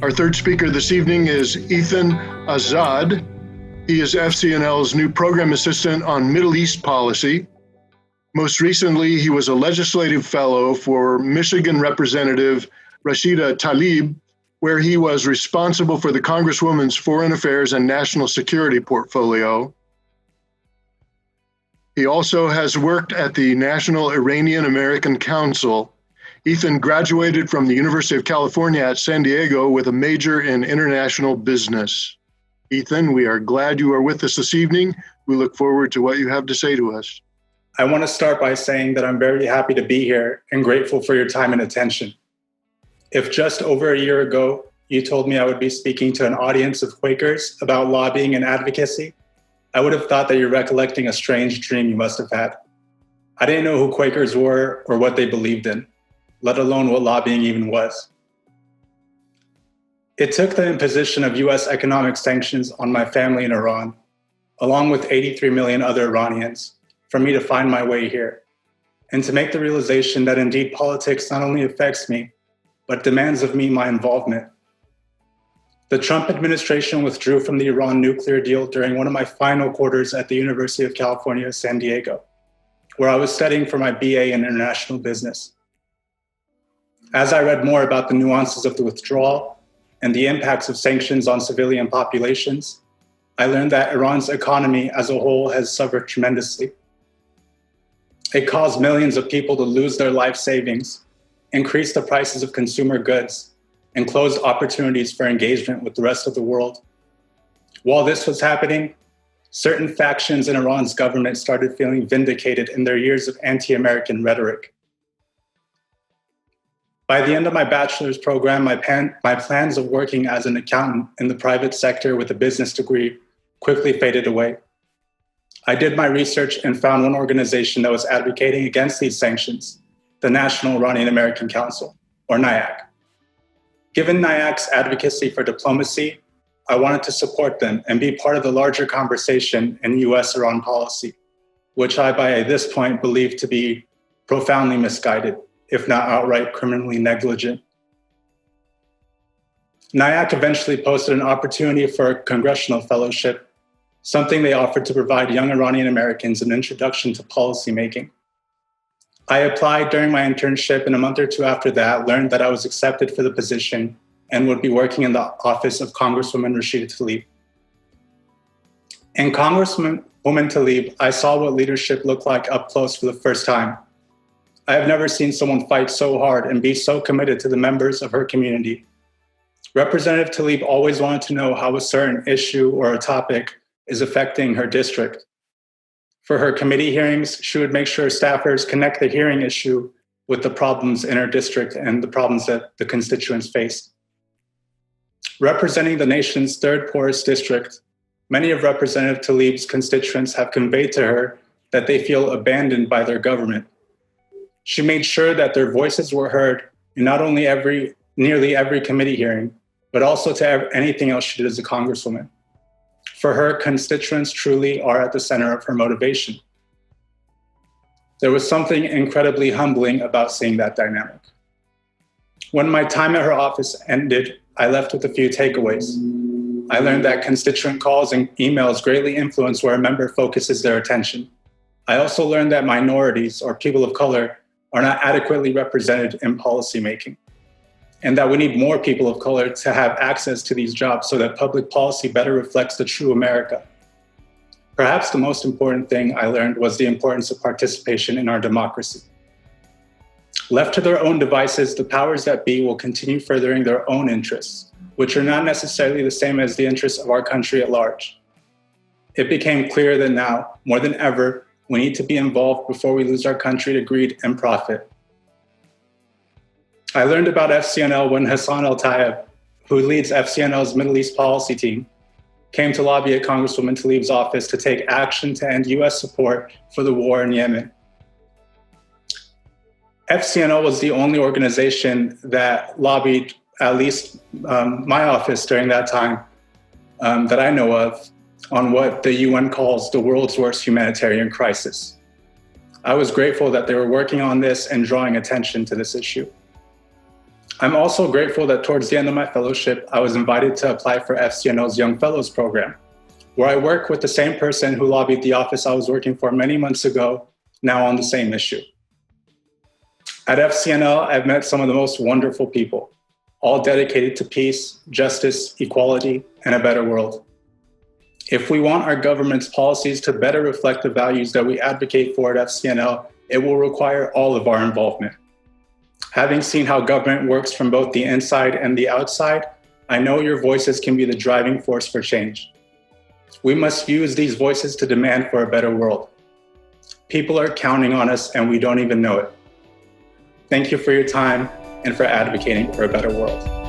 Our third speaker this evening is Ethan Azad. He is FCNL's new program assistant on Middle East policy. Most recently, he was a legislative fellow for Michigan Representative Rashida Tlaib, where he was responsible for the Congresswoman's Foreign Affairs and National Security portfolio. He also has worked at the National Iranian American Council. Ethan graduated from the University of California at San Diego with a major in international business. Ethan, we are glad you are with us this evening. We look forward to what you have to say to us. I want to start by saying that I'm very happy to be here and grateful for your time and attention. If just over a year ago, you told me I would be speaking to an audience of Quakers about lobbying and advocacy, I would have thought that you're recollecting a strange dream you must have had. I didn't know who Quakers were or what they believed in, let alone what lobbying even was. It took the imposition of US economic sanctions on my family in Iran, along with 83 million other Iranians, for me to find my way here, and to make the realization that indeed politics not only affects me, but demands of me my involvement. The Trump administration withdrew from the Iran nuclear deal during one of my final quarters at the University of California, San Diego, where I was studying for my BA in international business. As I read more about the nuances of the withdrawal and the impacts of sanctions on civilian populations, I learned that Iran's economy as a whole has suffered tremendously. It caused millions of people to lose their life savings, increased the prices of consumer goods, and closed opportunities for engagement with the rest of the world. While this was happening, certain factions in Iran's government started feeling vindicated in their years of anti-American rhetoric. By the end of my bachelor's program, my plans of working as an accountant in the private sector with a business degree quickly faded away. I did my research and found one organization that was advocating against these sanctions, the National Iranian American Council, or NIAC. Given NIAC's advocacy for diplomacy, I wanted to support them and be part of the larger conversation in US-Iran policy, which I, by this point, believe to be profoundly misguided, if not outright criminally negligent. NIAC eventually posted an opportunity for a Congressional Fellowship, something they offered to provide young Iranian Americans an introduction to policymaking. I applied during my internship, and a month or two after that, learned that I was accepted for the position and would be working in the office of Congresswoman Rashida Tlaib. In Congresswoman Tlaib, I saw what leadership looked like up close for the first time. I have never seen someone fight so hard and be so committed to the members of her community. Representative Tlaib always wanted to know how a certain issue or a topic is affecting her district. For her committee hearings, she would make sure staffers connect the hearing issue with the problems in her district and the problems that the constituents face. Representing the nation's third poorest district, many of Representative Tlaib's constituents have conveyed to her that they feel abandoned by their government. She made sure that their voices were heard in not only nearly every committee hearing, but also to anything else she did as a congresswoman. For her, constituents truly are at the center of her motivation. There was something incredibly humbling about seeing that dynamic. When my time at her office ended, I left with a few takeaways. I learned that constituent calls and emails greatly influence where a member focuses their attention. I also learned that minorities or people of color are not adequately represented in policymaking, and that we need more people of color to have access to these jobs so that public policy better reflects the true America. Perhaps the most important thing I learned was the importance of participation in our democracy. Left to their own devices, the powers that be will continue furthering their own interests, which are not necessarily the same as the interests of our country at large. It became clear that now, more than ever, we need to be involved before we lose our country to greed and profit. I learned about FCNL when Hassan Al-Tayeb, who leads FCNL's Middle East policy team, came to lobby at Congresswoman Tlaib's office to take action to end US support for the war in Yemen. FCNL was the only organization that lobbied, at least my office during that time, that I know of, on what the UN calls the world's worst humanitarian crisis. I was grateful that they were working on this and drawing attention to this issue. I'm also grateful that towards the end of my fellowship, I was invited to apply for FCNL's Young Fellows program, where I work with the same person who lobbied the office I was working for many months ago, now on the same issue. At FCNL, I've met some of the most wonderful people, all dedicated to peace, justice, equality, and a better world. If we want our government's policies to better reflect the values that we advocate for at FCNL, it will require all of our involvement. Having seen how government works from both the inside and the outside, I know your voices can be the driving force for change. We must use these voices to demand for a better world. People are counting on us and we don't even know it. Thank you for your time and for advocating for a better world.